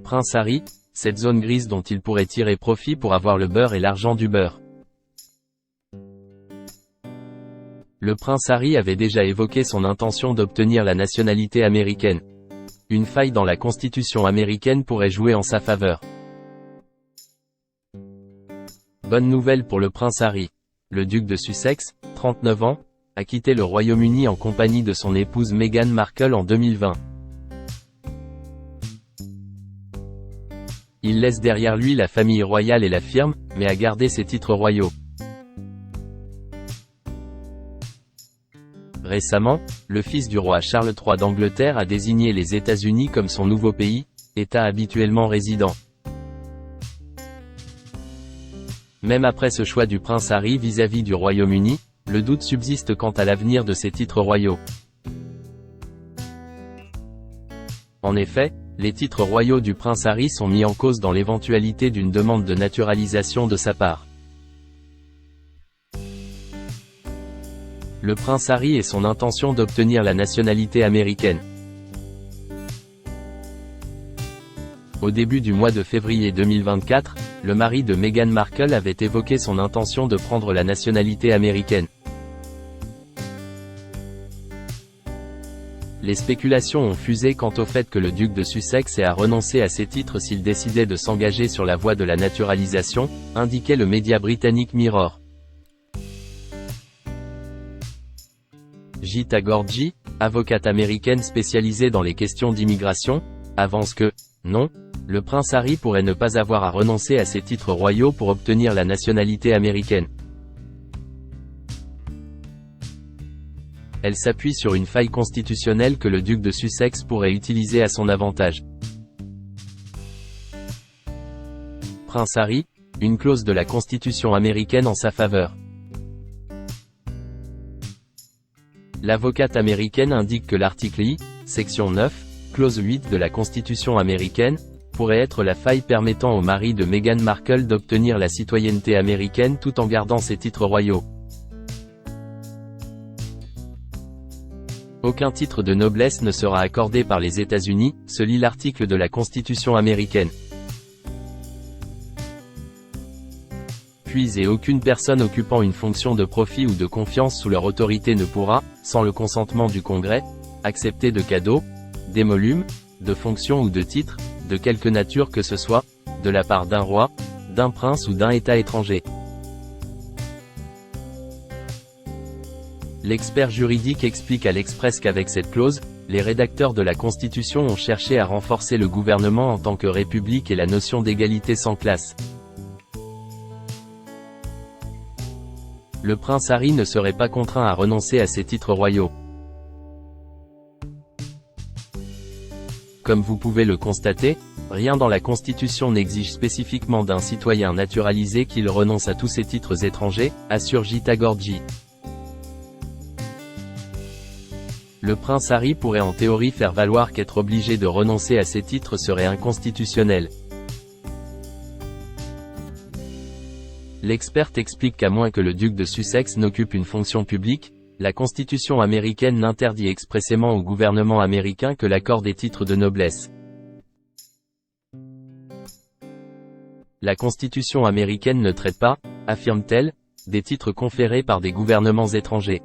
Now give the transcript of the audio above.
Prince Harry, cette zone grise dont il pourrait tirer profit pour avoir le beurre et l'argent du beurre. Le prince Harry avait déjà évoqué son intention d'obtenir la nationalité américaine. Une faille dans la Constitution américaine pourrait jouer en sa faveur. Bonne nouvelle pour le prince Harry. Le duc de Sussex, 39 ans, a quitté le Royaume-Uni en compagnie de son épouse Meghan Markle en 2020. Il laisse derrière lui la famille royale et la firme, mais a gardé ses titres royaux. Récemment, le fils du roi Charles III d'Angleterre a désigné les États-Unis comme son nouveau pays, État habituellement résident. Même après ce choix du prince Harry vis-à-vis du Royaume-Uni, le doute subsiste quant à l'avenir de ces titres royaux. En effet, les titres royaux du prince Harry sont mis en cause dans l'éventualité d'une demande de naturalisation de sa part. Le prince Harry et son intention d'obtenir la nationalité américaine. Au début du mois de février 2024, le mari de Meghan Markle avait évoqué son intention de prendre la nationalité américaine. Les spéculations ont fusé quant au fait que le duc de Sussex ait à renoncer à ses titres s'il décidait de s'engager sur la voie de la naturalisation, indiquait le média britannique Mirror. Gita Gordji, avocate américaine spécialisée dans les questions d'immigration, avance que, non, le prince Harry pourrait ne pas avoir à renoncer à ses titres royaux pour obtenir la nationalité américaine. Elle s'appuie sur une faille constitutionnelle que le duc de Sussex pourrait utiliser à son avantage. Prince Harry, une clause de la Constitution américaine en sa faveur. L'avocate américaine indique que l'article I, section 9, clause 8 de la Constitution américaine, pourrait être la faille permettant au mari de Meghan Markle d'obtenir la citoyenneté américaine tout en gardant ses titres royaux. Aucun titre de noblesse ne sera accordé par les États-Unis, se lit l'article de la Constitution américaine. Et aucune personne occupant une fonction de profit ou de confiance sous leur autorité ne pourra, sans le consentement du Congrès, accepter de cadeaux, d'émoluments, de fonctions ou de titres, de quelque nature que ce soit, de la part d'un roi, d'un prince ou d'un État étranger. L'expert juridique explique à l'Express qu'avec cette clause, les rédacteurs de la Constitution ont cherché à renforcer le gouvernement en tant que république et la notion d'égalité sans classe. Le prince Harry ne serait pas contraint à renoncer à ses titres royaux. Comme vous pouvez le constater, rien dans la Constitution n'exige spécifiquement d'un citoyen naturalisé qu'il renonce à tous ses titres étrangers, assure Gita Gordji. Le prince Harry pourrait en théorie faire valoir qu'être obligé de renoncer à ses titres serait inconstitutionnel. L'experte explique qu'à moins que le duc de Sussex n'occupe une fonction publique, la Constitution américaine n'interdit expressément au gouvernement américain que l'accord des titres de noblesse. La Constitution américaine ne traite pas, affirme-t-elle, des titres conférés par des gouvernements étrangers.